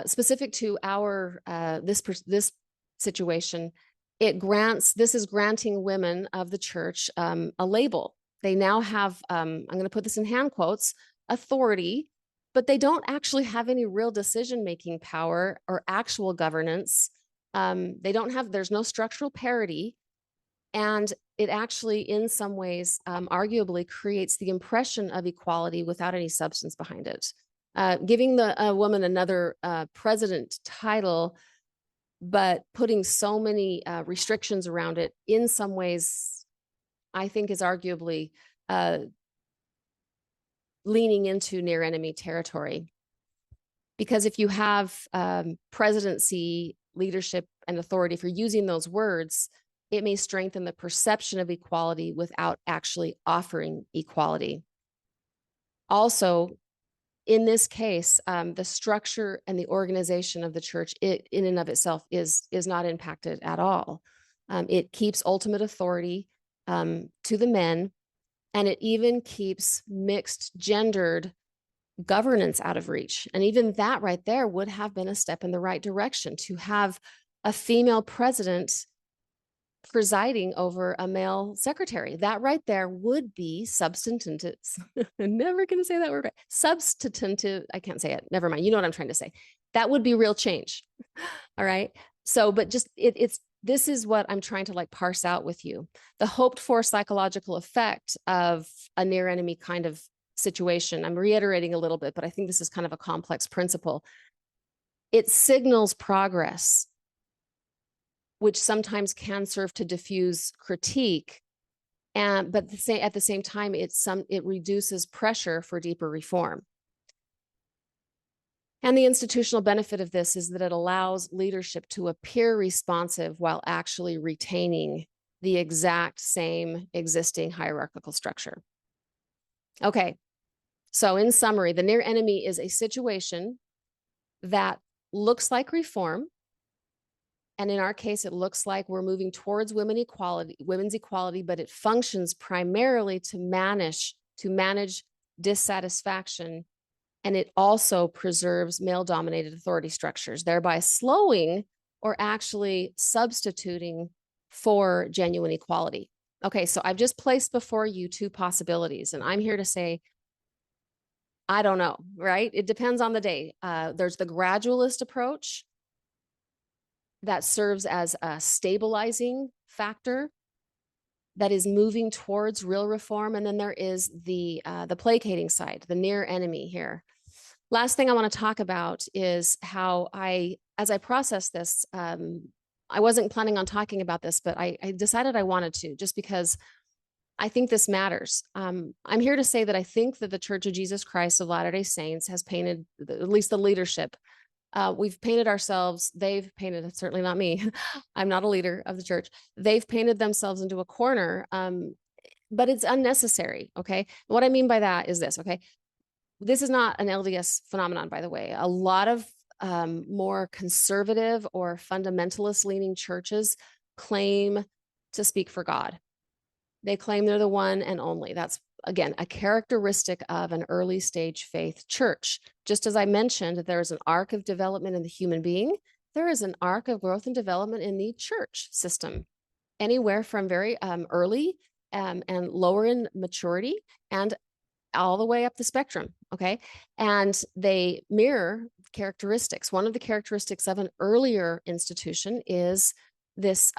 specific to our this situation, this is granting women of the church a label. They now have, I'm going to put this in hand quotes, authority, but they don't actually have any real decision-making power or actual governance. There's no structural parity. And it actually, in some ways, arguably creates the impression of equality without any substance behind it. Giving a woman another president title, but putting so many restrictions around it, in some ways, I think is arguably leaning into near enemy territory. Because if you have presidency, leadership, and authority, if you're using those words, it may strengthen the perception of equality without actually offering equality. Also, in this case, the structure and the organization of the church, in and of itself, is not impacted at all. It keeps ultimate authority to the men, and it even keeps mixed gendered governance out of reach. And even that right there would have been a step in the right direction, to have a female president presiding over a male secretary. That right there would be substantive. I'm never going to say that word right. Substantive. I can't say it. Never mind. You know what I'm trying to say. That would be real change. All right. So, but just this is what I'm trying to like parse out with you. The hoped for psychological effect of a near enemy kind of situation. I'm reiterating a little bit, but I think this is kind of a complex principle. It signals progress, which sometimes can serve to diffuse critique, but at the same time, it reduces pressure for deeper reform. And the institutional benefit of this is that it allows leadership to appear responsive while actually retaining the exact same existing hierarchical structure. Okay, so in summary, the near enemy is a situation that looks like reform. And in our case, it looks like we're moving towards women's equality, but it functions primarily to manage dissatisfaction. And it also preserves male-dominated authority structures, thereby slowing or actually substituting for genuine equality. Okay, so I've just placed before you two possibilities, and I'm here to say, I don't know, right? It depends on the day. There's the gradualist approach that serves as a stabilizing factor that is moving towards real reform. And then there is the placating side, the near enemy here. Last thing I want to talk about is how as I process this, I wasn't planning on talking about this, but I decided I wanted to, just because I think this matters. I'm here to say that I think that the Church of Jesus Christ of Latter-day Saints has painted, at least the leadership, we've painted ourselves, they've painted, certainly not me, I'm not a leader of the church, they've painted themselves into a corner, but it's unnecessary, okay? What I mean by that is this, okay? This is not an LDS phenomenon, by the way. A lot of more conservative or fundamentalist leaning churches claim to speak for God. They claim they're the one and only. That's, again, a characteristic of an early stage faith church. Just as I mentioned, there is an arc of development in the human being, there is an arc of growth and development in the church system, anywhere from very early and lower in maturity, and all the way up the spectrum. Okay. And they mirror characteristics. One of the characteristics of an earlier institution is this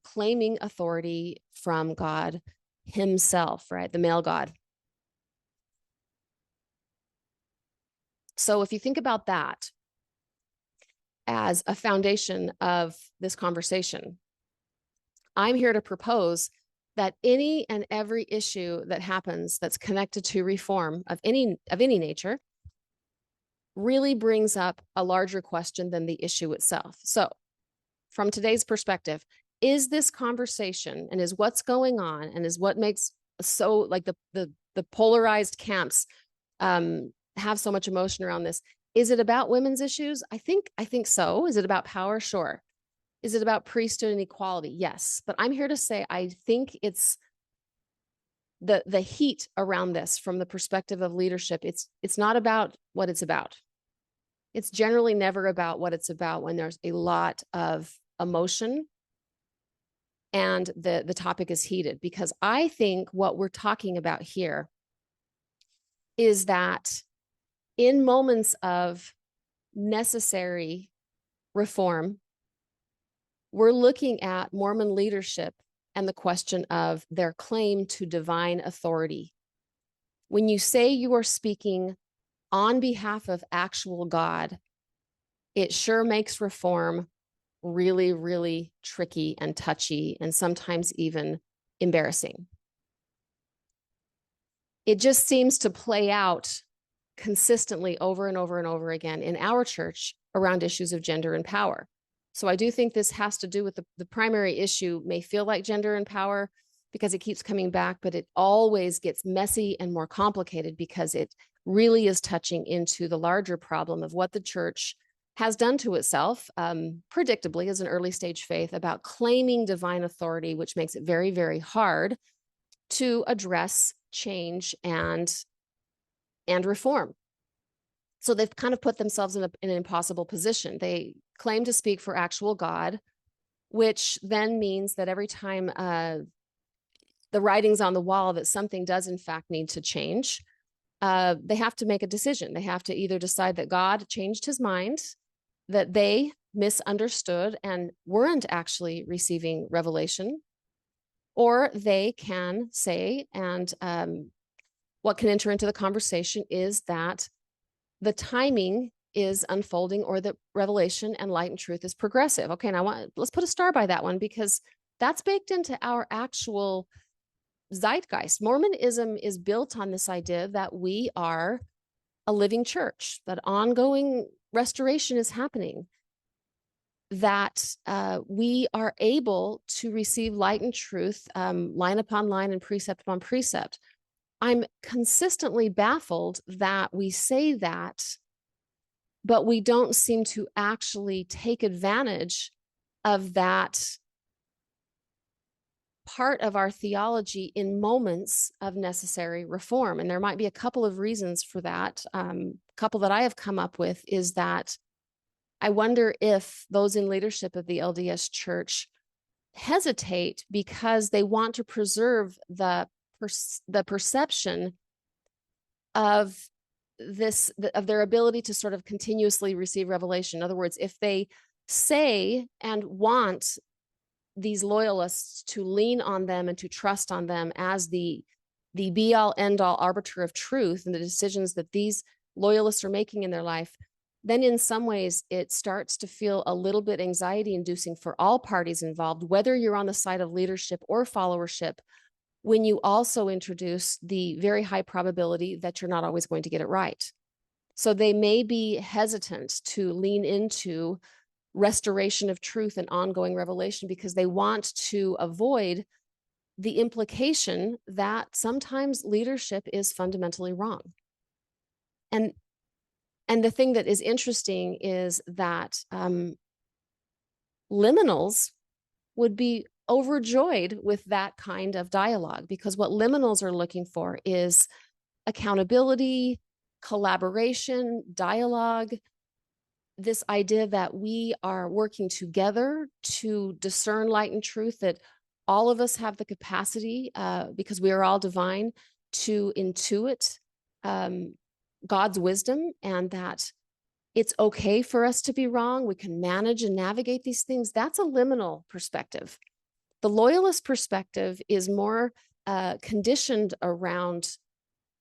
claiming authority from God himself, right? The male God. So if you think about that as a foundation of this conversation, I'm here to propose that any and every issue that happens that's connected to reform of any nature really brings up a larger question than the issue itself. So, from today's perspective, is this conversation and is what's going on and is what makes so like the polarized camps have so much emotion around this? Is it about women's issues? I think so. Is it about power? Sure. Is it about priesthood and equality? Yes. But I'm here to say I think it's the heat around this from the perspective of leadership. It's not about what it's about. It's generally never about what it's about when there's a lot of emotion and the topic is heated, because I think what we're talking about here is that in moments of necessary reform, we're looking at Mormon leadership and the question of their claim to divine authority. When you say you are speaking on behalf of actual God, it sure makes reform really, really tricky and touchy and sometimes even embarrassing. It just seems to play out consistently over and over and over again in our church around issues of gender and power. So I do think this has to do with the primary issue may feel like gender and power because it keeps coming back, but it always gets messy and more complicated because it really is touching into the larger problem of what the church has done to itself, predictably as an early stage faith, about claiming divine authority, which makes it very, very hard to address change and reform. So they've kind of put themselves in an impossible position. They claim to speak for actual God, which then means that every time the writing's on the wall that something does in fact need to change, they have to make a decision. They have to either decide that God changed his mind, that they misunderstood and weren't actually receiving revelation, or they can say, and what can enter into the conversation is that the timing is unfolding or that revelation and light and truth is progressive. Okay, and let's put a star by that one because that's baked into our actual zeitgeist. Mormonism is built on this idea that we are a living church, that ongoing restoration is happening, that we are able to receive light and truth, line upon line and precept upon precept. I'm consistently baffled that we say that, but we don't seem to actually take advantage of that part of our theology in moments of necessary reform. And there might be a couple of reasons for that. A couple that I have come up with is that I wonder if those in leadership of the LDS Church hesitate because they want to preserve the perception of their ability to sort of continuously receive revelation. In other words, if they say and want these loyalists to lean on them and to trust on them as the be all end all arbiter of truth and the decisions that these loyalists are making in their life, then in some ways it starts to feel a little bit anxiety inducing for all parties involved, whether you're on the side of leadership or followership, when you also introduce the very high probability that you're not always going to get it right. So they may be hesitant to lean into restoration of truth and ongoing revelation because they want to avoid the implication that sometimes leadership is fundamentally wrong. And the thing that is interesting is that liminals would be overjoyed with that kind of dialogue, because what liminals are looking for is accountability, collaboration, dialogue, this idea that we are working together to discern light and truth, that all of us have the capacity, because we are all divine, to intuit God's wisdom and that it's okay for us to be wrong. We can manage and navigate these things. That's a liminal perspective. The loyalist perspective is more conditioned around,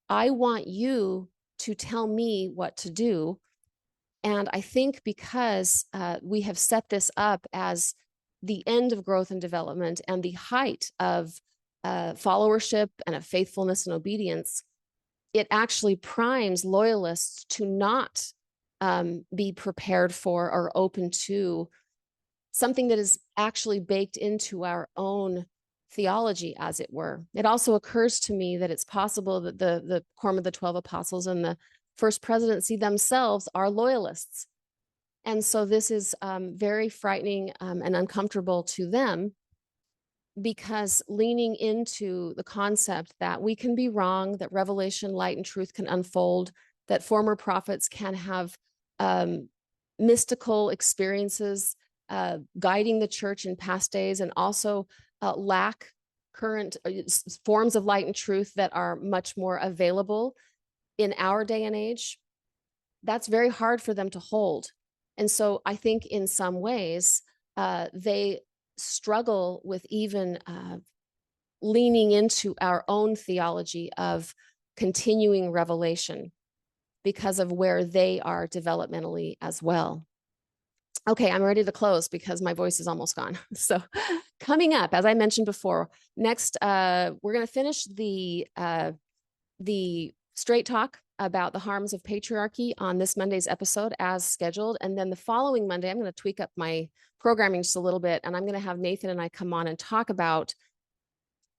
I want you to tell me what to do. And I think because we have set this up as the end of growth and development and the height of followership and of faithfulness and obedience, it actually primes loyalists to not be prepared for or open to something that is actually baked into our own theology, as it were. It also occurs to me that it's possible that the Quorum of the 12 Apostles and the First Presidency themselves are loyalists. And so this is very frightening and uncomfortable to them, because leaning into the concept that we can be wrong, that revelation, light, and truth can unfold, that former prophets can have mystical experiences guiding the church in past days, and also lack current forms of light and truth that are much more available in our day and age. That's very hard for them to hold. And so I think in some ways they struggle with even leaning into our own theology of continuing revelation because of where they are developmentally as well. Okay, I'm ready to close because my voice is almost gone. So coming up, as I mentioned before, next we're going to finish the straight talk about the harms of patriarchy on this Monday's episode as scheduled. And then the following Monday, I'm going to tweak up my programming just a little bit, and I'm going to have Nathan and I come on and talk about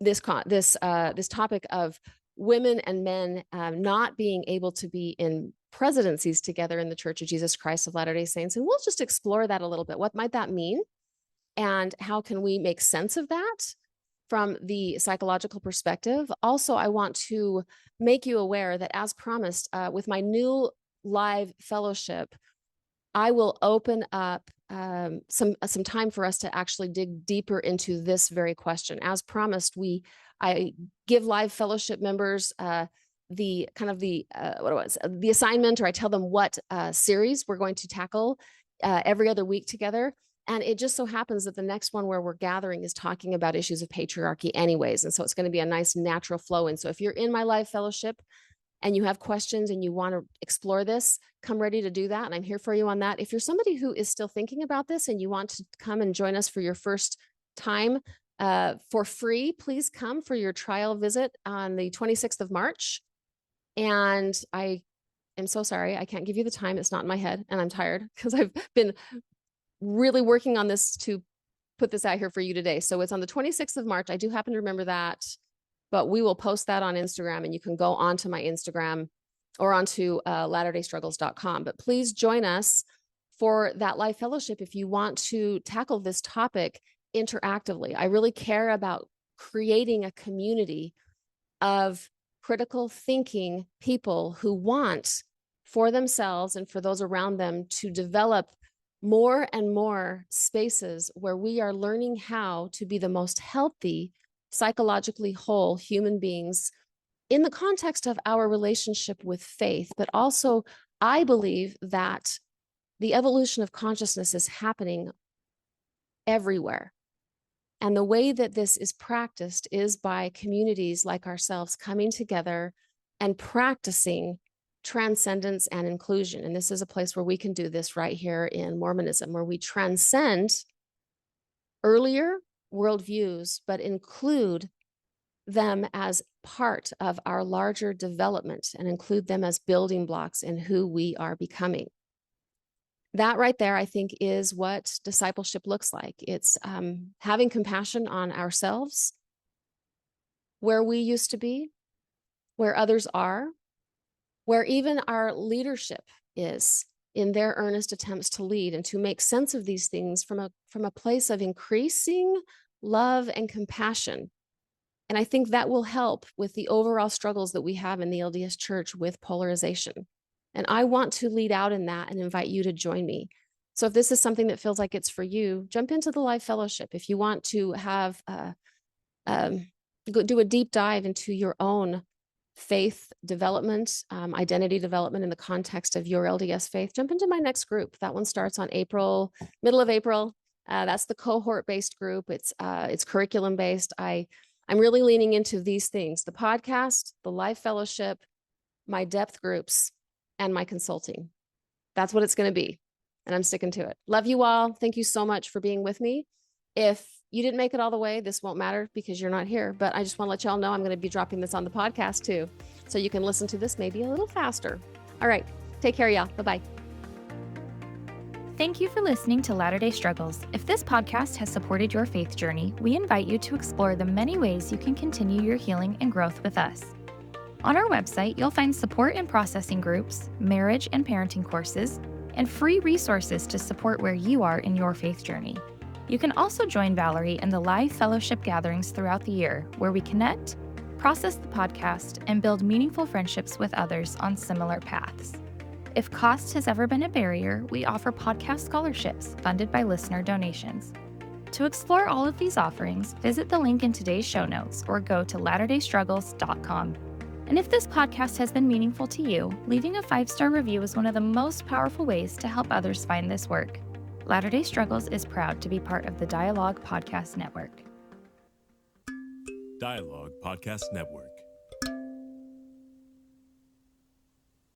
this topic of women and men not being able to be in presidencies together in the Church of Jesus Christ of Latter-day Saints. And we'll just explore that a little bit. What might that mean? And how can we make sense of that from the psychological perspective? Also, I want to make you aware that, as promised, with my new live fellowship, I will open up some time for us to actually dig deeper into this very question. As promised, I give live fellowship members the assignment, or I tell them what series we're going to tackle every other week together. And it just so happens that the next one where we're gathering is talking about issues of patriarchy anyways. And so it's going to be a nice natural flow. And so if you're in my live fellowship and you have questions and you want to explore this, come ready to do that. And I'm here for you on that. If you're somebody who is still thinking about this and you want to come and join us for your first time for free, please come for your trial visit on the 26th of March. And I am so sorry, I can't give you the time. It's not in my head, and I'm tired because I've been really working on this to put this out here for you today. So it's on the 26th of March. I do happen to remember that, but we will post that on Instagram, and you can go onto my Instagram or onto latterdaystruggles.com. But please join us for that live fellowship if you want to tackle this topic interactively. I really care about creating a community of critical thinking people who want for themselves and for those around them to develop more and more spaces where we are learning how to be the most healthy, psychologically whole human beings in the context of our relationship with faith. But also, I believe that the evolution of consciousness is happening everywhere. And the way that this is practiced is by communities like ourselves coming together and practicing transcendence and inclusion. And this is a place where we can do this right here in Mormonism, where we transcend earlier worldviews, but include them as part of our larger development and include them as building blocks in who we are becoming. That right there, I think, is what discipleship looks like. It's having compassion on ourselves, where we used to be, where others are, where even our leadership is in their earnest attempts to lead, and to make sense of these things from a place of increasing love and compassion. And I think that will help with the overall struggles that we have in the LDS Church with polarization. And I want to lead out in that and invite you to join me. So if this is something that feels like it's for you, jump into the live fellowship. If you want to have do a deep dive into your own faith development, identity development in the context of your LDS faith, jump into my next group. That one starts on middle of April. That's the cohort-based group. It's curriculum-based. I'm really leaning into these things: the podcast, the live fellowship, my depth groups, and my consulting. That's what it's going to be. And I'm sticking to it. Love you all. Thank you so much for being with me. If you didn't make it all the way, this won't matter because you're not here. But I just want to let y'all know I'm going to be dropping this on the podcast too. So you can listen to this maybe a little faster. All right. Take care, y'all. Bye-bye. Thank you for listening to Latter-day Struggles. If this podcast has supported your faith journey, we invite you to explore the many ways you can continue your healing and growth with us. On our website, you'll find support and processing groups, marriage and parenting courses, and free resources to support where you are in your faith journey. You can also join Valerie in the live fellowship gatherings throughout the year, where we connect, process the podcast, and build meaningful friendships with others on similar paths. If cost has ever been a barrier, we offer podcast scholarships funded by listener donations. To explore all of these offerings, visit the link in today's show notes or go to latterdaystruggles.com. And if this podcast has been meaningful to you, leaving a 5-star review is one of the most powerful ways to help others find this work. Latter-day Struggles is proud to be part of the Dialogue Podcast Network. Dialogue Podcast Network.